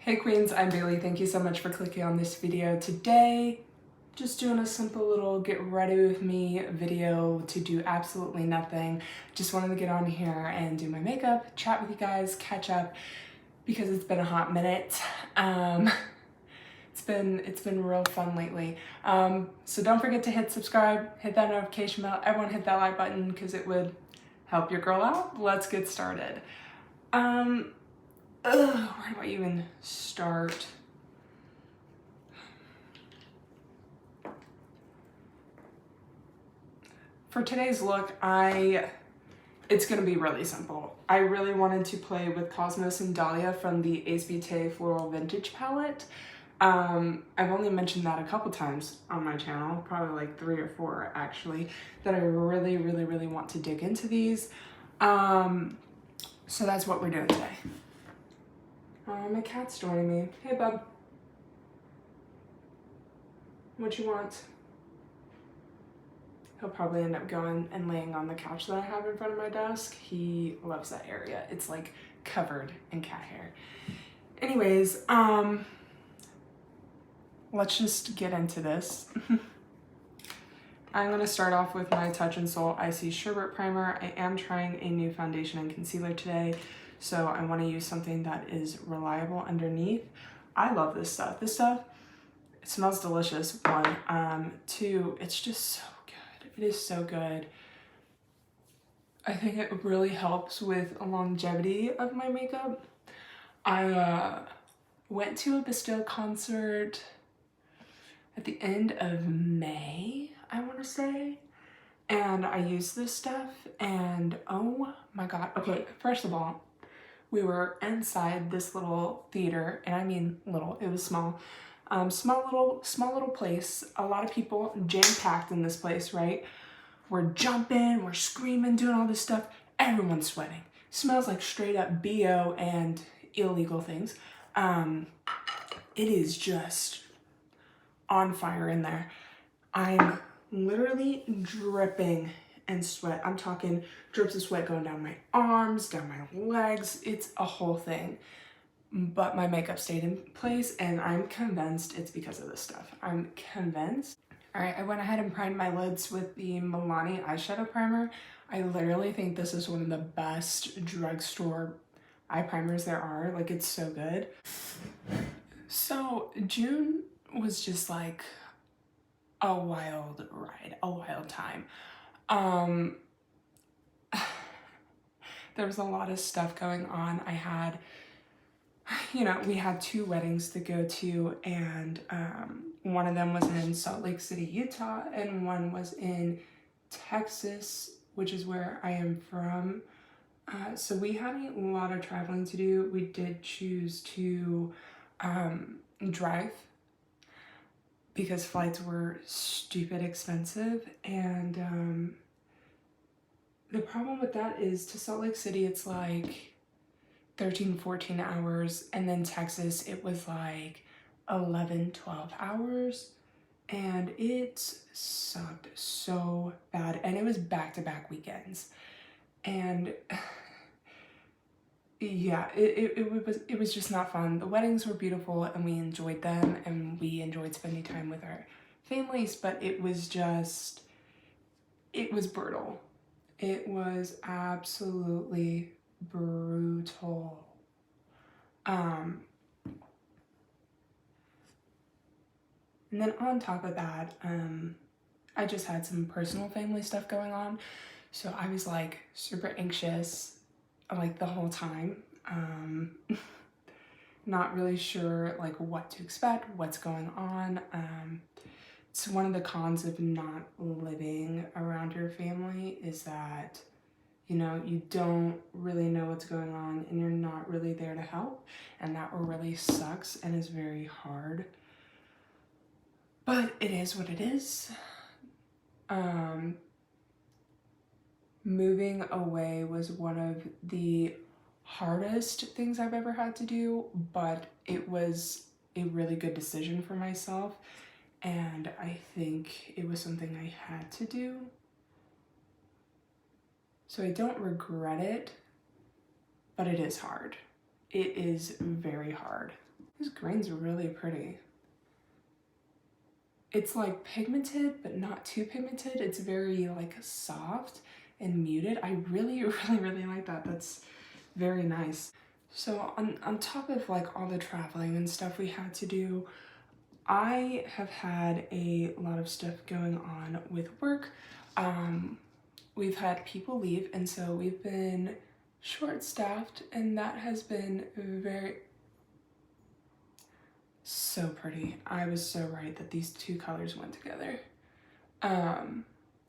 Hey Queens, I'm Bailey. Thank you so much for clicking on this video today. Just doing a simple little get ready with me video to do absolutely nothing. Just wanted to get on here and do my makeup, chat with you guys, catch up because it's been a hot minute. It's been real fun lately. So don't forget to hit subscribe, hit that notification bell, everyone hit that like button because it would help your girl out. Let's get started. Where do I even start? For today's look, it's gonna be really simple. I really wanted to play with Cosmos and Dahlia from the ASBT Floral Vintage palette. I've only mentioned that a couple times on my channel, probably like 3 or 4 actually, that I really want to dig into these. So that's what we're doing today. My cat's joining me. Hey bub. What you want? He'll probably end up going and laying on the couch that I have in front of my desk. He loves that area. It's like covered in cat hair. Anyways, let's just get into this. I'm gonna start off with my Touch in Soul Icy Sherbet Primer. I am trying a new foundation and concealer today, so I wanna use something that is reliable underneath. I love this stuff. This stuff, it smells delicious, 1. 2, it's just so good. It is so good. I think it really helps with a longevity of my makeup. I went to a Bastille concert at the end of May, I want to say, and I used this stuff and oh my god. Okay, first of all, we were inside this little theater, and I mean little, it was small. Small little place, a lot of people jam-packed in this place, right? We're jumping, we're screaming, doing all this stuff, everyone's sweating. Smells like straight up BO and illegal things. It is just on fire in there. I'm literally dripping in sweat. I'm talking drips of sweat going down my arms, down my legs. It's a whole thing. But my makeup stayed in place, and I'm convinced it's because of this stuff. I'm convinced. All right, I went ahead and primed my lids with the Milani eyeshadow primer. I literally think this is one of the best drugstore eye primers there are. Like, it's so good. So June was just like a wild ride, a wild time. There was a lot of stuff going on. I had, we had 2 weddings to go to, and one of them was in Salt Lake City, Utah, and one was in Texas, which is where I am from. So we had a lot of traveling to do. We did choose to drive because flights were stupid expensive, and the problem with that is to Salt Lake City it's like 13-14 hours, and then Texas it was like 11-12 hours, and it sucked so bad, and it was back-to-back weekends, and yeah, it was just not fun. The weddings were beautiful and we enjoyed them, and we enjoyed spending time with our families, but it was brutal. It was absolutely brutal. And then on top of that, I just had some personal family stuff going on. So I was like super anxious like the whole time. Not really sure like what to expect, what's going on. It's one of the cons of not living around your family is that, you don't really know what's going on and you're not really there to help. And that really sucks and is very hard. But it is what it is. Moving away was one of the hardest things I've ever had to do, but it was a really good decision for myself, and I think it was something I had to do. So I don't regret it, but it is hard. It is very hard. This green's really pretty. It's like pigmented, but not too pigmented. It's very like soft and muted. I really, really like that. That's very nice. So on top of like all the traveling and stuff we had to do, I have had a lot of stuff going on with work. We've had people leave, and so we've been short-staffed, and that has been so pretty. I was so right that these two colors went together.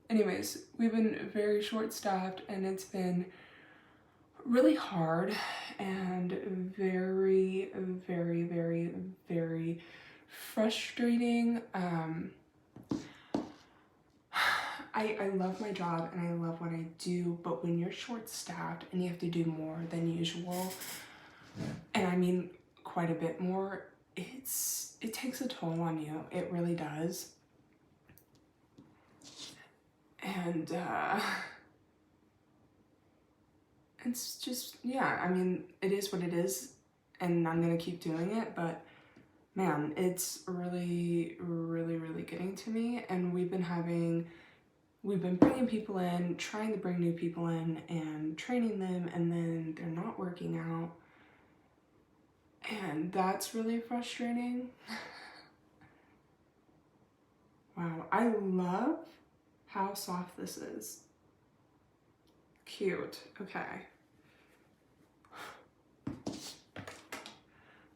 Anyways, we've been very short-staffed, and it's been really hard and very frustrating. I love my job and I love what I do, but when you're short-staffed and you have to do more than usual, and I mean quite a bit more, it takes a toll on you. It really does. And it's just, yeah, I mean, it is what it is, and I'm gonna keep doing it, but man, it's really getting to me. And we've been bringing people in, trying to bring new people in and training them, and then they're not working out. And that's really frustrating. Wow, I love how soft this is. Cute, okay.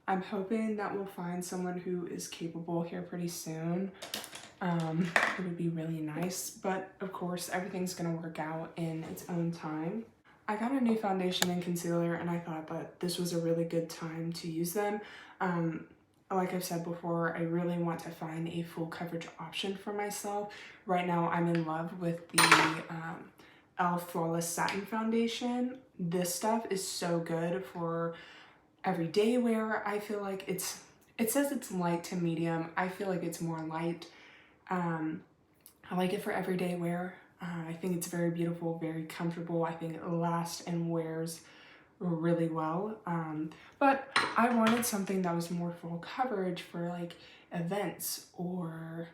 I'm hoping that we'll find someone who is capable here pretty soon. It would be really nice, but of course everything's gonna work out in its own time. I got a new foundation and concealer, and I thought that this was a really good time to use them. Like I've said before, I really want to find a full coverage option for myself. Right now I'm in love with the e.l.f. Flawless Satin Foundation. This stuff is so good for everyday wear. I feel like it says it's light to medium. I feel like it's more light. I like it for everyday wear. I think it's very beautiful, very comfortable. I think it lasts and wears really well. But I wanted something that was more full coverage for like events or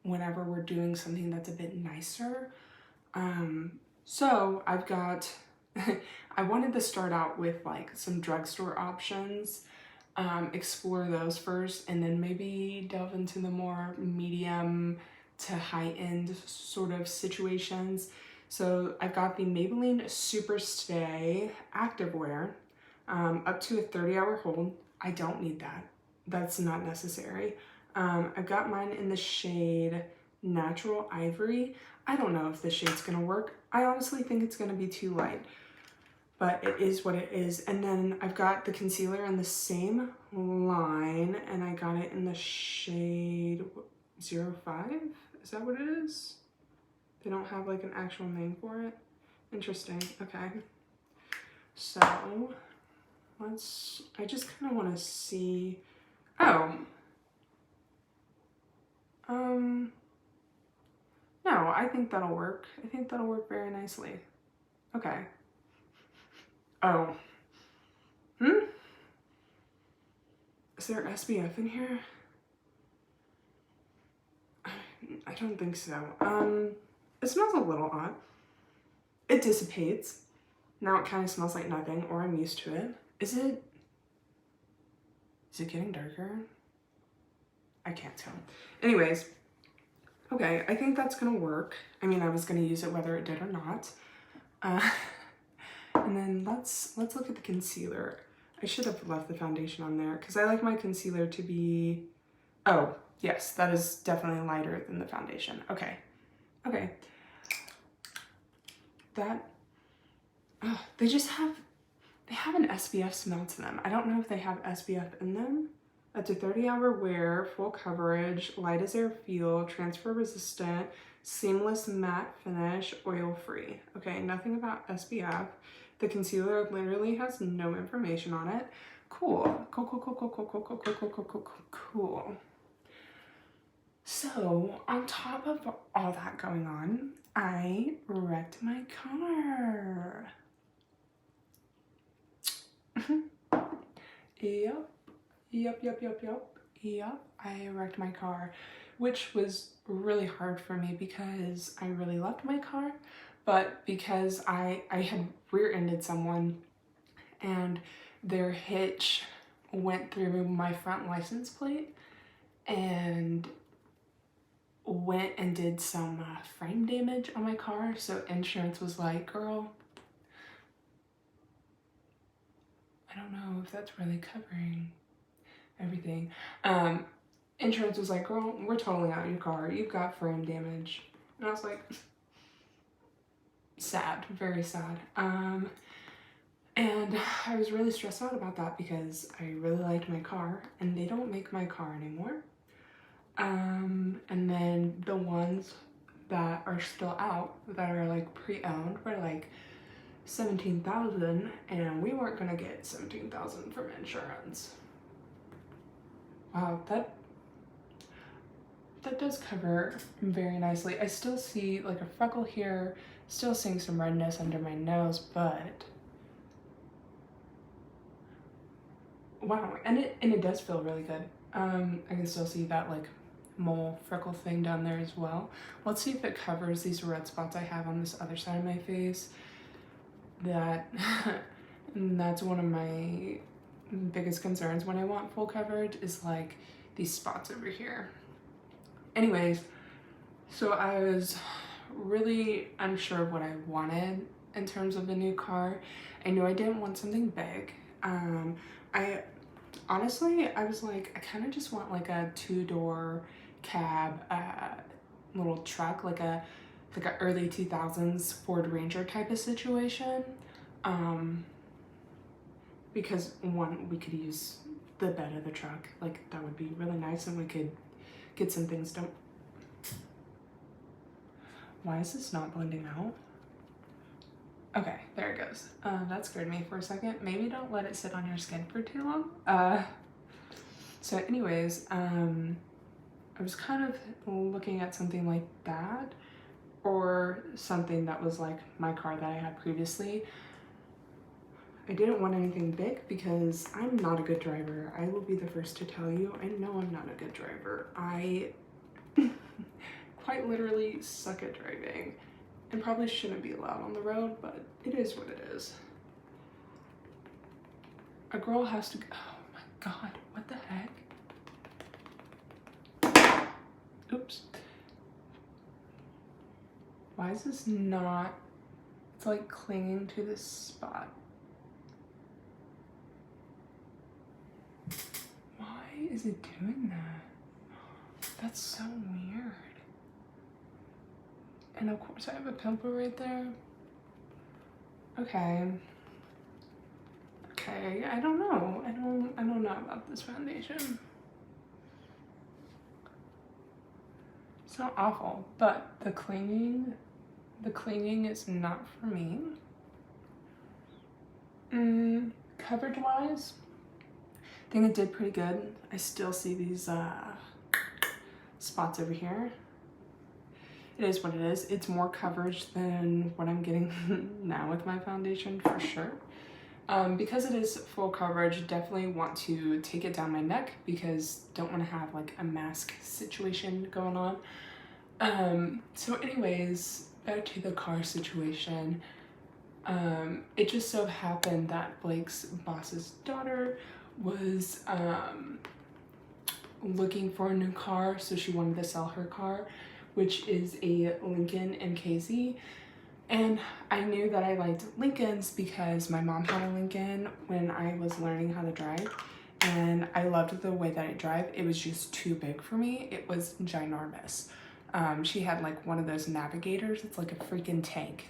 whenever we're doing something that's a bit nicer. So I've got, I wanted to start out with like some drugstore options, explore those first, and then maybe delve into the more medium to high-end sort of situations. So I've got the Maybelline Super Stay Activewear, up to a 30-hour hold. I don't need that. That's not necessary. I've got mine in the shade Natural Ivory. I don't know if this shade's gonna work. I honestly think it's gonna be too light, but it is what it is. And then I've got the concealer in the same line, and I got it in the shade 05. Is that what it is? They don't have like an actual name for it. Interesting. Okay. So I just kind of want to see. Oh. No, I think that'll work. I think that'll work very nicely. Okay. Oh. Is there SPF in here? I don't think so. It smells a little odd. It dissipates. Now it kind of smells like nothing, or I'm used to it. Is it getting darker? I can't tell. Anyways, okay, I think that's gonna work. I mean, I was gonna use it whether it did or not. And then let's look at the concealer. I should have left the foundation on there because I like my concealer to be, oh, yes, that is definitely lighter than the foundation. Okay, okay. That, oh, they have an SPF smell to them. I don't know if they have SPF in them. Up to 30-hour wear, full coverage, light as air feel, transfer resistant, seamless matte finish, oil free. Okay, nothing about SPF. The concealer literally has no information on it. Cool. Cool. So on top of all that going on, I wrecked my car. Yep. Yep, I wrecked my car, which was really hard for me because I really loved my car, but because I had rear-ended someone and their hitch went through my front license plate and went and did some frame damage on my car. So insurance was like, girl, I don't know if that's really covering everything. Insurance was like, girl, we're totaling out your car. You've got frame damage. And I was like, sad, very sad. And I was really stressed out about that because I really liked my car and they don't make my car anymore. And then the ones that are still out that are like pre-owned were like 17,000 and we weren't gonna get 17,000 from insurance. Wow, that does cover very nicely. I still see like a freckle here, still seeing some redness under my nose, but wow, and it does feel really good. I can still see that like mole freckle thing down there as well. Let's see if it covers these red spots I have on this other side of my face. That's one of my biggest concerns when I want full coverage is like these spots over here. Anyways, so I was really unsure of what I wanted in terms of a new car. I knew I didn't want something big. I honestly, I was like, I kind of just want like a two-door cab, little truck, like a early 2000s Ford Ranger type of situation. Because one, we could use the bed of the truck, like that would be really nice, and we could get some things done. Why is this not blending out? Okay, there it goes. That scared me for a second. Maybe don't let it sit on your skin for too long. So anyways, I was kind of looking at something like that or something that was like my car that I had previously. I didn't want anything big because I'm not a good driver. I will be the first to tell you, I know I'm not a good driver. I quite literally suck at driving and probably shouldn't be allowed on the road, but it is what it is. A girl has to, oh my God, what the heck? Oops. Why is this not, it's like clinging to this spot. Why is it doing that? That's so weird. And of course I have a pimple right there. Okay. Okay, I don't know. I don't know about this foundation. It's not awful, but the clinging is not for me. Coverage wise, I think it did pretty good. I still see these spots over here. It is what it is. It's more coverage than what I'm getting now with my foundation for sure. Because it is full coverage, definitely want to take it down my neck because don't want to have like a mask situation going on. So anyways, back to the car situation. It just so happened that Blake's boss's daughter was looking for a new car, so she wanted to sell her car, which is a Lincoln MKZ. And I knew that I liked Lincolns because my mom had a Lincoln when I was learning how to drive, and I loved the way that it drive. It was just too big for me. It was ginormous. She had like one of those Navigators. It's like a freaking tank.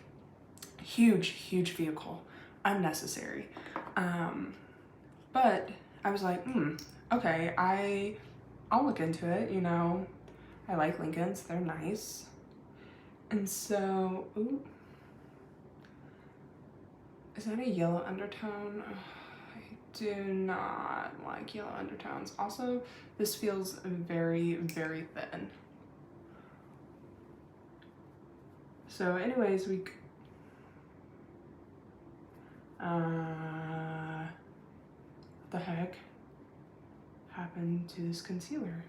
Huge, huge vehicle. Unnecessary. But I was like, okay, I'll look into it, you know. I like Lincolns, they're nice. And so, ooh. Is that a yellow undertone? I do not like yellow undertones. Also, this feels very, very thin. So anyways, what the heck? happened to this concealer?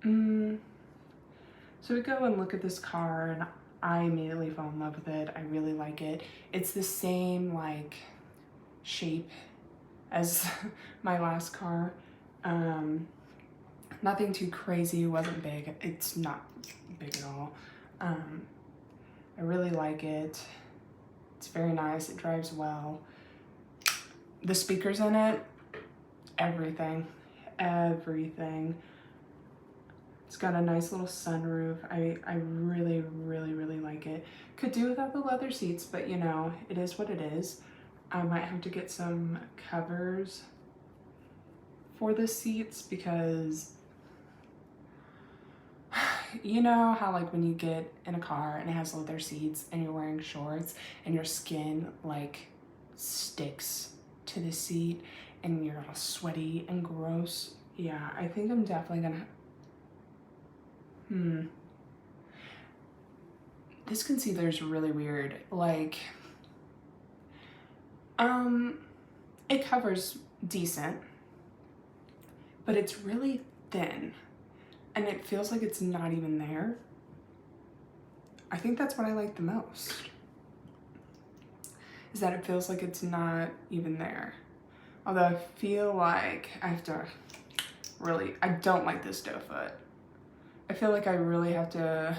So we go and look at this car and I immediately fall in love with it. I really like it. It's the same like shape as my last car. Nothing too crazy, wasn't big. It's not big at all. I really like it. It's very nice, it drives well. The speakers in it, everything. It's got a nice little sunroof. I really, really, really like it. Could do without the leather seats, but you know, it is what it is. I might have to get some covers for the seats because you know how like when you get in a car and it has leather seats and you're wearing shorts and your skin like sticks to the seat and you're all sweaty and gross. Yeah, I think I'm definitely gonna this concealer is really weird. Like, it covers decent, but it's really thin and it feels like it's not even there. I think that's what I like the most, is that it feels like it's not even there. Although I feel like I have to really, I don't like this doe foot. I feel like I really have to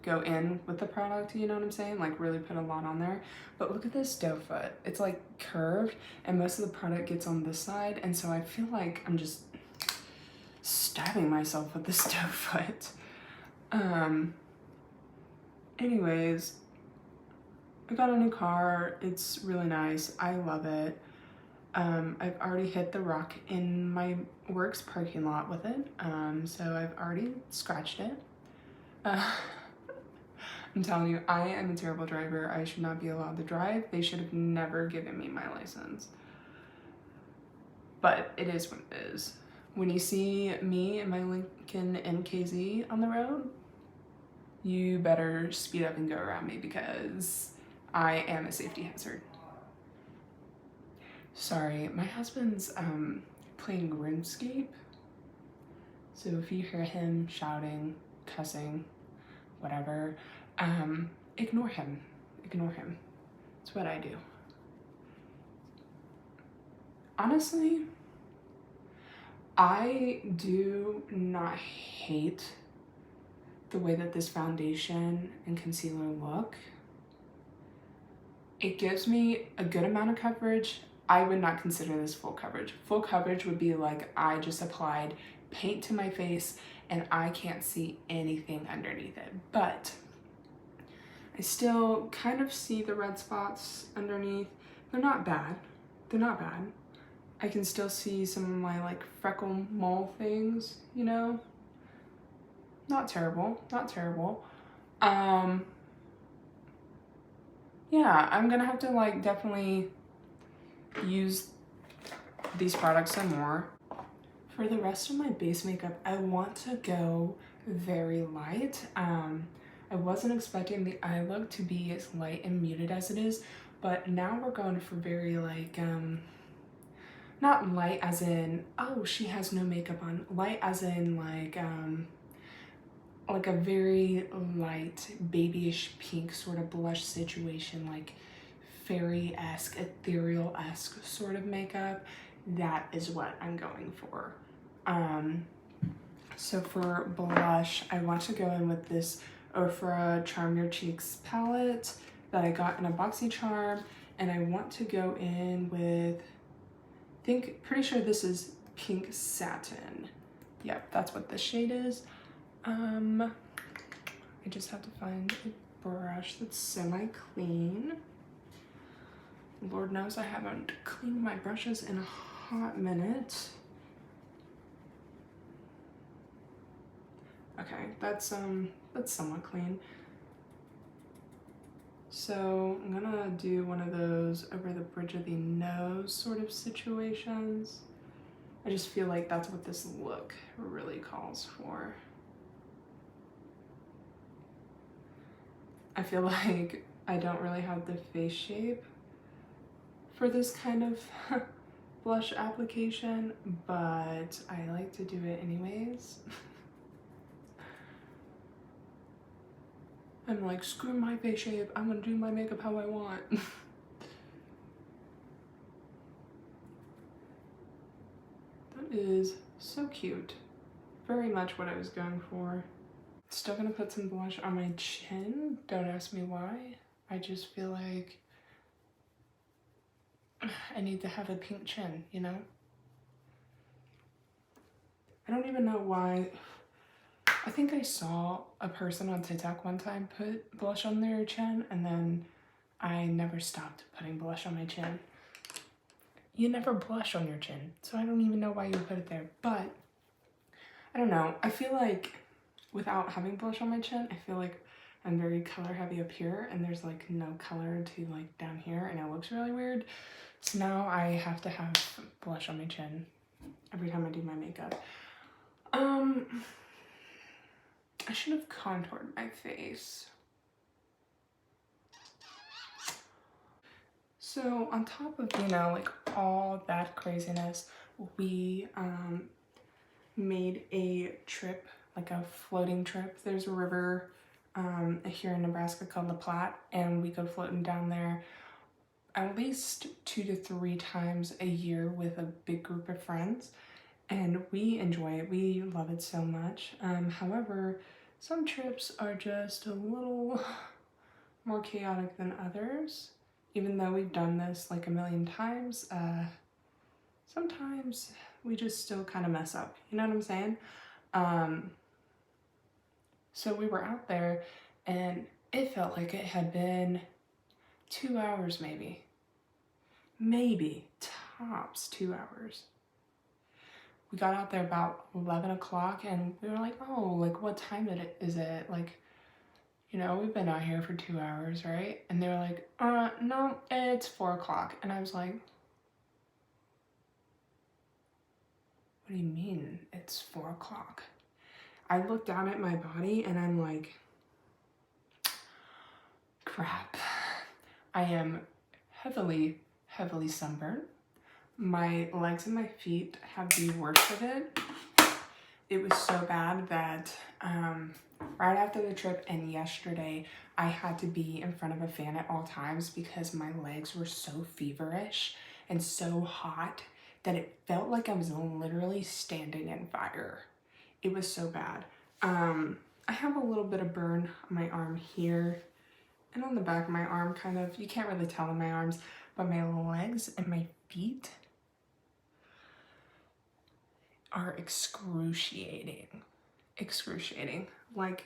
go in with the product, you know what I'm saying? Like really put a lot on there. But look at this doe foot. It's like curved and most of the product gets on this side. And so I feel like I'm just stabbing myself with this doe foot. Anyways, I got a new car. It's really nice. I love it. I've already hit the rock in my work's parking lot with it. So I've already scratched it. I'm telling you, I am a terrible driver. I should not be allowed to drive. They should have never given me my license. But it is what it is. When you see me and my Lincoln MKZ on the road, you better speed up and go around me because I am a safety hazard. Sorry, my husband's playing RuneScape. So if you hear him shouting, cussing, whatever, ignore him. Ignore him. It's what I do. Honestly, I do not hate the way that this foundation and concealer look. It gives me a good amount of coverage. I would not consider this full coverage. Full coverage would be like I just applied paint to my face and I can't see anything underneath it. But I still kind of see the red spots underneath. They're not bad. They're not bad. I can still see some of my like freckle mole things, you know? Not terrible, not terrible. Yeah, I'm gonna have to like definitely use these products some more. For the rest of my base makeup, I want to go very light. I wasn't expecting the eye look to be as light and muted as it is, but now we're going for very like, not light as in, oh, she has no makeup on, light as in like a very light babyish pink sort of blush situation, like fairy-esque, ethereal-esque sort of makeup. That is what I'm going for. So for blush, I want to go in with this Ofra Charm Your Cheeks palette that I got in a BoxyCharm, and I want to go in with, pretty sure this is Pink Satin. Yep, that's what this shade is. I just have to find a brush that's semi-clean. Lord knows I haven't cleaned my brushes in a hot minute. Okay, that's somewhat clean. So I'm gonna do one of those over the bridge of the nose sort of situations. I just feel like that's what this look really calls for. I feel like I don't really have the face shape for this kind of blush application, but I like to do it anyways. I'm like, screw my face shape, I'm gonna do my makeup how I want. That is so cute. Very much what I was going for. Still gonna put some blush on my chin. Don't ask me why. I just feel like I need to have a pink chin, you know? I don't even know why. I think I saw a person on TikTok one time put blush on their chin, and then I never stopped putting blush on my chin. You never blush on your chin, so I don't even know why you put it there. But I don't know. I feel like without having blush on my chin, I feel like I'm very color heavy up here, and there's like no color to like down here, and it looks really weird. So now I have to have blush on my chin every time I do my makeup. I should have contoured my face. So on top of, you know, like all that craziness, we made a trip, like a floating trip. There's a river here in Nebraska called the Platte, and we go floating down there at least 2 to 3 times a year with a big group of friends, and we enjoy it. We love it so much. However, some trips are just a little more chaotic than others. Even though we've done this like a million times, sometimes we just still kind of mess up. You know what I'm saying? So we were out there, and it felt like it had been 2 hours maybe tops 2 hours. We got out there about 11 o'clock, and we were like, oh, like what time is it? Like, you know, we've been out here for 2 hours, right? And they were like, no, it's 4 o'clock. And I was like, what do you mean it's 4 o'clock? I looked down at my body and I'm like, crap. I am heavily sunburned. My legs and my feet have the worst of it. It was so bad that right after the trip and yesterday, I had to be in front of a fan at all times because my legs were so feverish and so hot that it felt like I was literally standing in fire. It was so bad. I have a little bit of burn on my arm here and on the back of my arm, kind of. You can't really tell in my arms, but my legs and my feet are excruciating. Like,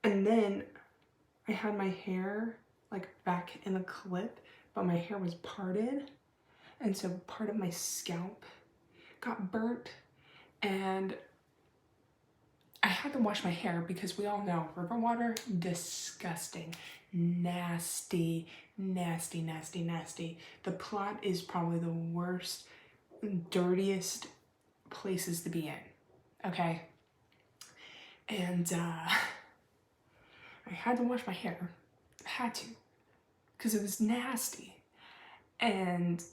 and then I had my hair like back in a clip, but my hair was parted, and so part of my scalp got burnt, and I had to wash my hair because we all know river water, disgusting, nasty. The Platte is probably the worst, dirtiest places to be in, okay? And I had to wash my hair. I had to, because it was nasty. And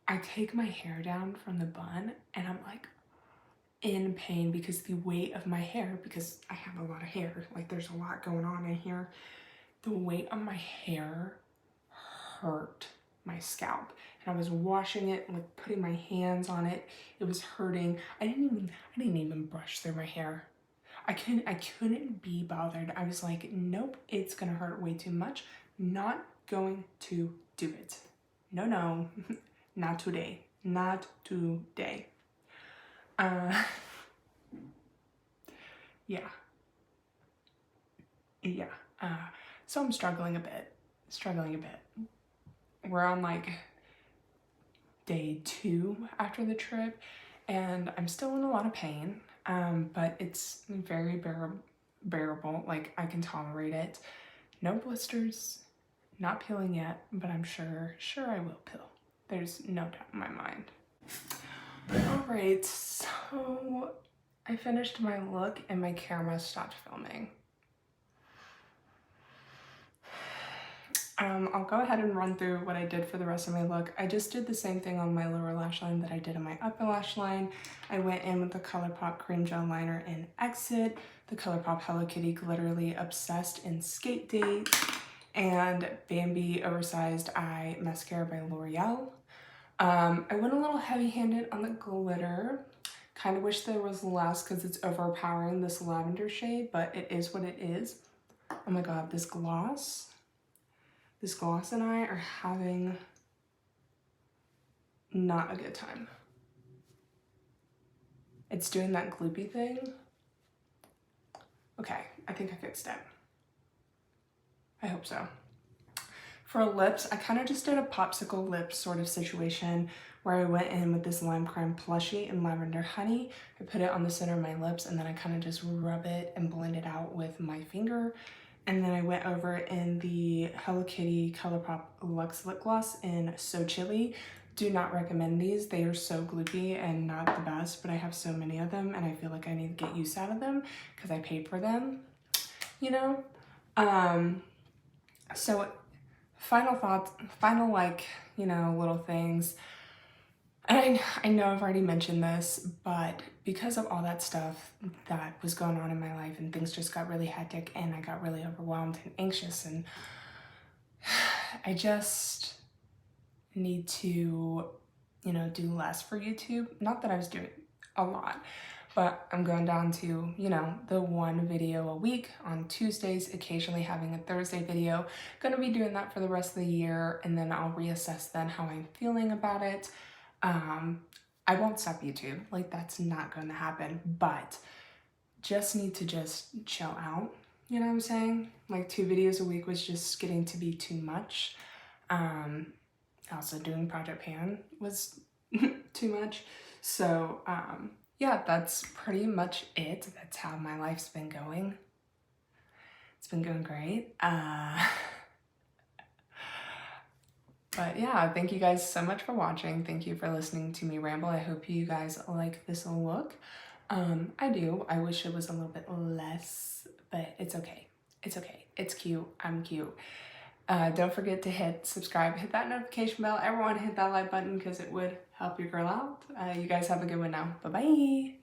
I take my hair down from the bun, and I'm like in pain because the weight of my hair, because I have a lot of hair, like there's a lot going on in here. The weight of my hair hurt my scalp, and I was washing it, like putting my hands on it. It was hurting. I didn't even brush through my hair. I couldn't be bothered. I was like, nope, it's gonna hurt way too much. Not going to do it. No, not today. Not today. Yeah. So I'm struggling a bit. We're on like day 2 after the trip, and I'm still in a lot of pain, but it's very bearable. Like, I can tolerate it. No blisters, not peeling yet, but I'm sure I will peel. There's no doubt in my mind. All right, so I finished my look and my camera stopped filming. I'll go ahead and run through what I did for the rest of my look. I just did the same thing on my lower lash line that I did on my upper lash line. I went in with the ColourPop Cream Gel Liner in Exit, the ColourPop Hello Kitty Glitterly Obsessed in Skate Date, and Bambi Oversized Eye Mascara by L'Oreal. I went a little heavy-handed on the glitter. Kind of wish there was less because it's overpowering this lavender shade, but it is what it is. Oh my god, this gloss and I are having not a good time. It's doing that gloopy thing. Okay, I think I fixed it. I hope so. For lips, I kind of just did a popsicle lip sort of situation where I went in with this lime crime plushie and lavender honey. I put it on the center of my lips and then I kind of just rub it and blend it out with my finger. And then I went over in the Hello Kitty ColourPop Luxe Lip Gloss in So Chilly. Do not recommend these. They are so gloopy and not the best, but I have so many of them and I feel like I need to get use out of them because I paid for them, you know? So final thoughts, like, you know, little things. And I know I've already mentioned this, but because of all that stuff that was going on in my life and things just got really hectic and I got really overwhelmed and anxious and I just need to, you know, do less for YouTube. Not that I was doing a lot, but I'm going down to, you know, the one video a week on Tuesdays, occasionally having a Thursday video. Gonna be doing that for the rest of the year and then I'll reassess then how I'm feeling about it. I won't stop YouTube, like that's not going to happen, but just need to just chill out, you know what I'm saying? Like 2 videos a week was just getting to be too much. Also doing Project Pan was too much. So, yeah, that's pretty much it. That's how my life's been going. It's been going great. But yeah, thank you guys so much for watching. Thank you for listening to me ramble. I hope you guys like this look. I do. I wish it was a little bit less, but it's okay. It's okay. It's cute. I'm cute. Don't forget to hit subscribe, hit that notification bell. Everyone hit that like button because it would help your girl out. You guys have a good one now. Bye-bye.